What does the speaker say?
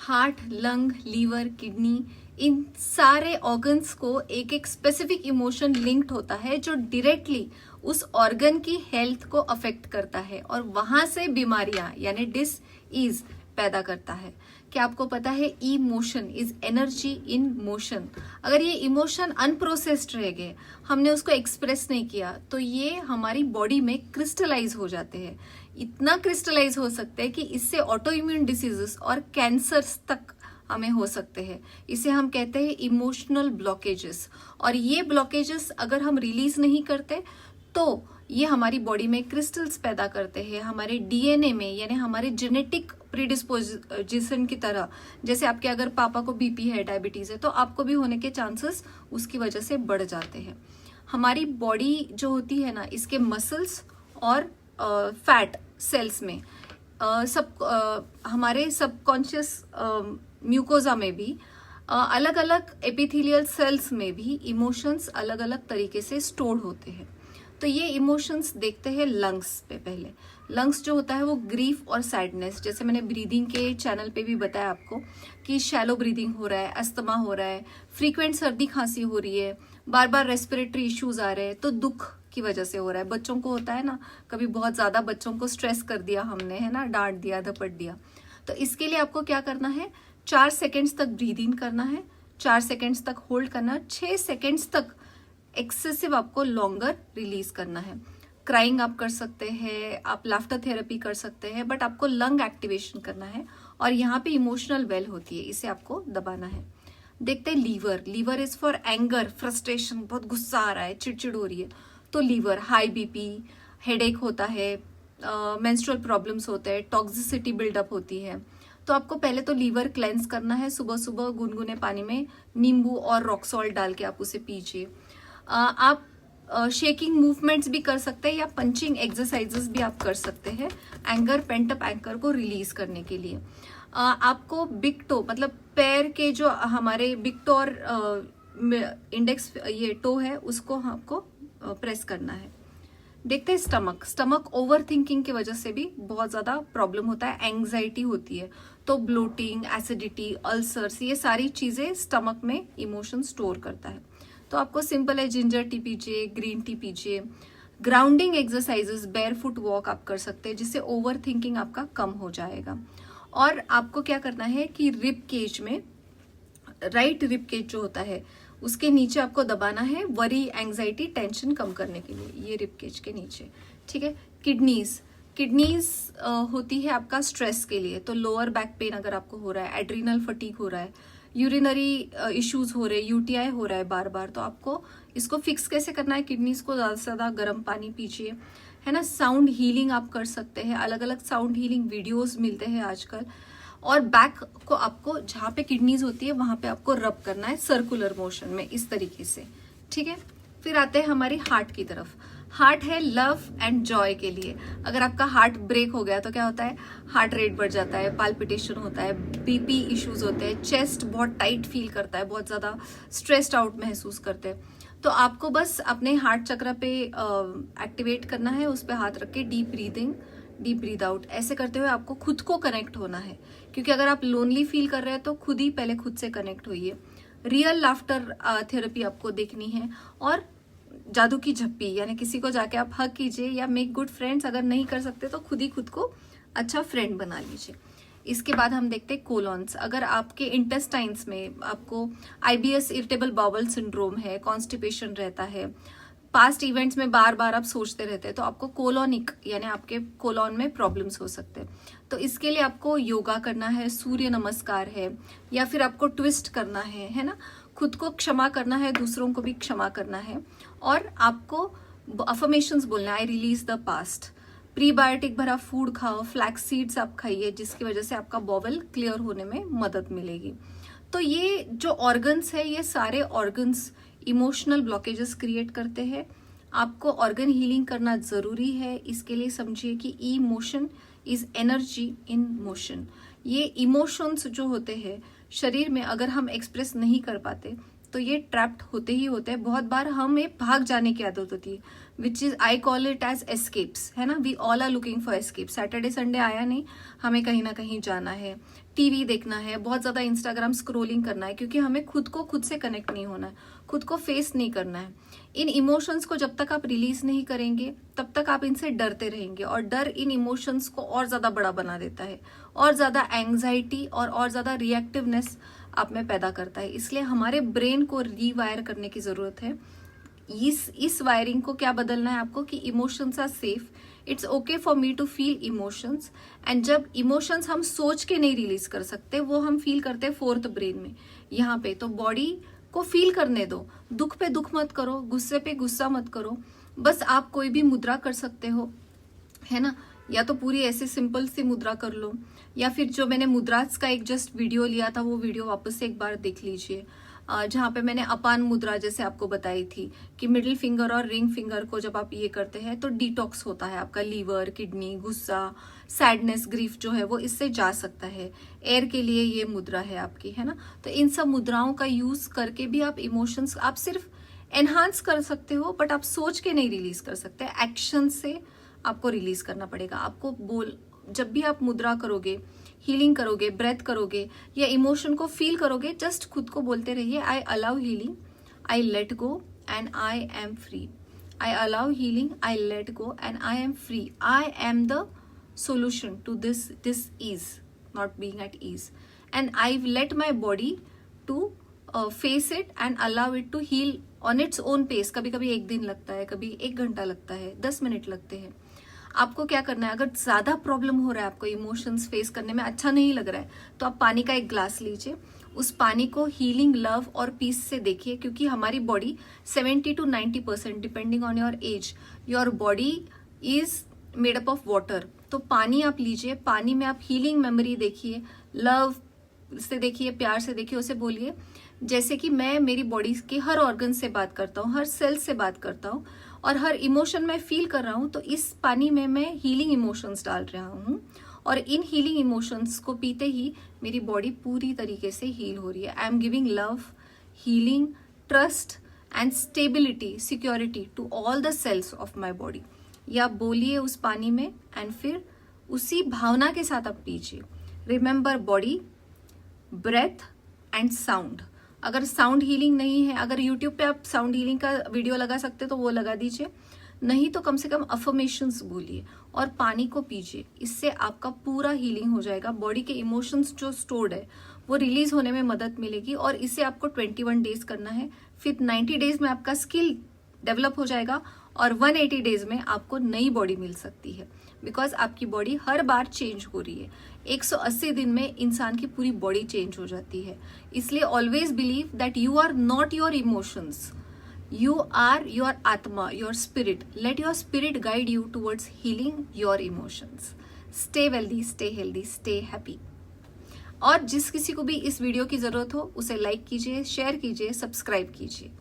Heart, lung, liver, kidney, इन सारे organs को एक एक स्पेसिफिक इमोशन लिंक्ड होता है जो डायरेक्टली उस ऑर्गन की हेल्थ को अफेक्ट करता है और वहां से बीमारियां यानी डिसईज पैदा करता है। क्या आपको पता है emotion is energy in motion. अगर ये इमोशन अनप्रोसेस्ड रह गए, हमने उसको एक्सप्रेस नहीं किया, तो ये हमारी बॉडी में क्रिस्टलाइज हो जाते हैं। इतना क्रिस्टलाइज हो सकते हैं कि इससे ऑटो इम्यून डिसीजेस और कैंसर्स तक हमें हो सकते हैं। इसे हम कहते हैं इमोशनल ब्लॉकेजेस। और ये ब्लॉकेजेस अगर हम रिलीज नहीं करते तो ये हमारी बॉडी में क्रिस्टल्स पैदा करते हैं, हमारे डीएनए में, यानी हमारे जेनेटिक प्रीडिस्पोजिशन की तरह। जैसे आपके अगर पापा को बीपी है, डायबिटीज है, तो आपको भी होने के चांसेस उसकी वजह से बढ़ जाते हैं। हमारी बॉडी जो होती है ना, इसके मसल्स और फैट सेल्स में हमारे सबकॉन्शियस म्यूकोजा में भी अलग अलग एपिथेलियल सेल्स में भी इमोशंस अलग अलग तरीके से स्टोर होते हैं। तो ये इमोशंस देखते हैं लंग्स पे। पहले लंग्स जो होता है वो ग्रीफ और सैडनेस, जैसे मैंने ब्रीदिंग के चैनल पे भी बताया आपको कि शैलो ब्रीदिंग हो रहा है, अस्थमा हो रहा है, फ्रीक्वेंट सर्दी खांसी हो रही है, बार बार रेस्पिरेटरी इश्यूज आ रहे हैं, तो दुख की वजह से हो रहा है। बच्चों को होता है ना, कभी बहुत ज्यादा बच्चों को स्ट्रेस कर दिया हमने, है ना, डांट दिया, धपट दिया, तो इसके लिए आपको क्या करना है, 4 सेकेंड्स तक ब्रीद इन करना है, 4 सेकेंड्स तक होल्ड करना है, 6 सेकेंड्स तक एक्सेसिव आपको लॉन्गर रिलीज करना है। क्राइंग आप कर सकते हैं, आप लाफ्टर थेरेपी कर सकते हैं, बट आपको लंग एक्टिवेशन करना है और यहाँ पे इमोशनल वेल होती है, इसे आपको दबाना है। देखते हैं liver. Liver is for anger, frustration, बहुत गुस्सा आ रहा है, चिड़चिड़ हो रही है, तो लीवर, हाई बीपी, हेडेक होता है, मेंस्ट्रुअल प्रॉब्लम्स होते हैं, टॉक्सिसिटी बिल्डअप होती है। तो आपको पहले तो लीवर क्लेंस करना है, सुबह सुबह गुनगुने पानी में नींबू और रॉक सॉल्ट डाल के आप उसे पीजिए। आप शेकिंग मूवमेंट्स भी कर सकते हैं या पंचिंग एक्सरसाइजेस भी आप कर सकते हैं एंगर, पेंटअप एंगर को रिलीज करने के लिए। आपको बिग टो, मतलब पैर के जो हमारे बिग टो और इंडेक्स ये टो है, उसको आपको प्रेस करना है। देखते हैं स्टमक। स्टमक ओवर थिंकिंग की वजह से भी बहुत ज्यादा प्रॉब्लम होता है, एंग्जाइटी होती है, तो ब्लोटिंग, एसिडिटी, अल्सर्स, ये सारी चीजें स्टमक में इमोशन स्टोर करता है। तो आपको सिंपल है, जिंजर टी पीजिए, ग्रीन टी पीजिए, ग्राउंडिंग एक्सरसाइजेस, बेयरफुट वॉक आप कर सकते हैं, जिससे ओवर थिंकिंग आपका कम हो जाएगा। और आपको क्या करना है कि रिब केज में, राइट रिब केज जो होता है उसके नीचे आपको दबाना है, वरी, एंग्जाइटी, टेंशन कम करने के लिए, ये रिब केज के नीचे, ठीक है। किडनीज, किडनीज होती है आपका स्ट्रेस के लिए, तो लोअर बैक पेन अगर आपको हो रहा है, एड्रीनल फटीग हो रहा है, यूरिनरी इश्यूज हो रहे हैं, यूटीआई हो रहा है बार बार, तो आपको इसको फिक्स कैसे करना है, किडनीज को ज्यादा से ज्यादा गर्म पानी पीजिए, है ना। साउंड हीलिंग आप कर सकते हैं, अलग अलग साउंड हीलिंग वीडियोस मिलते हैं आजकल। और बैक को आपको, जहाँ पे किडनीज होती है वहां पे आपको रब करना है सर्कुलर मोशन में, इस तरीके से, ठीक है। फिर आते हैं हमारी हार्ट की तरफ। हार्ट है लव एंड जॉय के लिए। अगर आपका हार्ट ब्रेक हो गया तो क्या होता है, हार्ट रेट बढ़ जाता है, पाल्पिटेशन होता है, बीपी इश्यूज होते हैं, चेस्ट बहुत टाइट फील करता है, बहुत ज्यादा स्ट्रेस्ड आउट महसूस करते हैं। तो आपको बस अपने हार्ट चक्र पे एक्टिवेट करना है, उस पे हाथ रख के deep breathing, deep breathe out, ऐसे करते हुए आपको खुद को कनेक्ट होना है। क्योंकि अगर आप लोनली फील कर रहे हैं तो खुद ही पहले खुद से कनेक्ट होइए। रियल लाफ्टर थेरेपी आपको देखनी है, और जादू की झप्पी, यानी किसी को जाके आप हग कीजिए, या मेक गुड फ्रेंड्स, अगर नहीं कर सकते तो खुद ही खुद को अच्छा फ्रेंड बना लीजिए। इसके बाद हम देखते हैं कोलॉन्स। अगर आपके इंटेस्टाइन्स में आपको आईबीएस, इरिटेबल बाउल सिंड्रोम है, कॉन्स्टिपेशन रहता है, पास्ट इवेंट्स में बार बार आप सोचते रहते हैं, तो आपको कोलोनिक यानी आपके कोलॉन में प्रॉब्लम्स हो सकते हैं। तो इसके लिए आपको योगा करना है, सूर्य नमस्कार है, या फिर आपको ट्विस्ट करना है ना। खुद को क्षमा करना है, दूसरों को भी क्षमा करना है, और आपको अफर्मेशंस बोलना है, I release the past. Prebiotic भरा फूड खाओ, फ्लैक्स सीड्स आप खाइए, जिसकी वजह से आपका बॉवल क्लियर होने में मदद मिलेगी। तो ये जो ऑर्गन्स है, ये सारे ऑर्गन्स इमोशनल ब्लॉकेजेस क्रिएट करते हैं। आपको ऑर्गन हीलिंग करना जरूरी है। इसके लिए समझिए कि emotion is energy in motion. ये इमोशंस जो होते हैं शरीर में, अगर हम एक्सप्रेस नहीं कर पाते तो ये ट्रैप्ड होते ही होते हैं। बहुत बार हमें भाग जाने की आदत होती है, which is I call it as escapes, है ना। We all are looking for escape. Saturday Sunday आया नहीं, हमें कहीं ना कहीं जाना है, टीवी देखना है, बहुत ज्यादा इंस्टाग्राम स्क्रोलिंग करना है, क्योंकि हमें खुद को खुद से कनेक्ट नहीं होना है, खुद को फेस नहीं करना है। इन इमोशंस को जब तक आप रिलीज नहीं करेंगे तब तक आप इनसे डरते रहेंगे, और डर इन इमोशंस को और ज्यादा बड़ा बना देता है, और ज्यादा एंग्जाइटी और ज्यादा रिएक्टिवनेस आप में पैदा करता है। इसलिए हमारे ब्रेन को रीवायर करने की जरूरत है। इस वायरिंग को क्या बदलना है आपको कि emotions are safe, it's okay for me to feel emotions. And जब इमोशंस हम सोच के नहीं रिलीज कर सकते, वो हम फील करते हैं फोर्थ ब्रेन में, यहाँ पे। तो बॉडी को फील करने दो, दुख पे दुख मत करो, गुस्से पे गुस्सा मत करो। बस आप कोई भी मुद्रा कर सकते हो, है ना, या तो पूरी ऐसे सिंपल सी मुद्रा कर लो, या फिर जो मैंने मुद्रास का एक जस्ट वीडियो लिया था वो वीडियो वापस से एक बार देख लीजिए, जहाँ पे मैंने अपान मुद्रा जैसे आपको बताई थी कि मिडिल फिंगर और रिंग फिंगर को जब आप ये करते हैं तो डिटॉक्स होता है आपका लीवर, किडनी, गुस्सा, सैडनेस, ग्रीफ जो है वो इससे जा सकता है। एयर के लिए ये मुद्रा है आपकी, है ना। तो इन सब मुद्राओं का यूज करके भी आप इमोशंस आप सिर्फ एनहांस कर सकते हो, बट आप सोच के नहीं रिलीज कर सकते, एक्शन से आपको रिलीज करना पड़ेगा। आपको जब भी आप मुद्रा करोगे, हीलिंग करोगे, ब्रेथ करोगे या इमोशन को फील करोगे, जस्ट खुद को बोलते रहिए, आई allow healing, I let go and I am free. I allow healing, I let go and I am free. I am the solution to this ease, not being at ease, and I let my body to face it and allow it to heal on its own pace। कभी कभी 1 दिन लगता है, कभी 1 घंटा लगता है, 10 minute लगते हैं। आपको क्या करना है, अगर ज्यादा प्रॉब्लम हो रहा है, आपको इमोशंस फेस करने में अच्छा नहीं लग रहा है, तो आप पानी का एक ग्लास लीजिए, उस पानी को हीलिंग, लव और पीस से देखिए, क्योंकि हमारी body 70 to 90% depending on your age, your body is made up of water. तो पानी आप लीजिए, पानी में आप हीलिंग मेमोरी देखिए, लव से देखिए, प्यार से देखिए, उसे बोलिए जैसे कि मैं मेरी बॉडी के हर ऑर्गन से बात करता हूँ, हर सेल से बात करता हूँ, और हर इमोशन में फील कर रहा हूँ। तो इस पानी में मैं हीलिंग इमोशंस डाल रहा हूँ, और इन हीलिंग इमोशंस को पीते ही मेरी बॉडी पूरी तरीके से हील हो रही है। I am giving love, healing, trust and stability, security to all the cells of my body. या बोलिए उस पानी में, एंड फिर उसी भावना के साथ आप पीजिए। Remember body, breath and sound. अगर साउंड हीलिंग नहीं है, अगर यूट्यूब पे आप साउंड हीलिंग का वीडियो लगा सकते तो वो लगा दीजिए, नहीं तो कम से कम अफर्मेशंस बोलिए और पानी को पीजिए। इससे आपका पूरा हीलिंग हो जाएगा। बॉडी के इमोशंस जो स्टोर्ड है वो रिलीज होने में मदद मिलेगी, और इसे आपको 21 डेज करना है। फिर 90 डेज में आपका स्किल डेवलप हो जाएगा, और 180 डेज में आपको नई बॉडी मिल सकती है, बिकॉज आपकी बॉडी हर बार चेंज हो रही है। 180 दिन में इंसान की पूरी बॉडी चेंज हो जाती है। इसलिए always believe that you are not your emotions, you are your आत्मा, your spirit. Let your spirit guide you towards healing your emotions. Stay wealthy, stay healthy, stay happy. और जिस किसी को भी इस वीडियो की जरूरत हो उसे लाइक कीजिए, शेयर कीजिए, सब्सक्राइब कीजिए।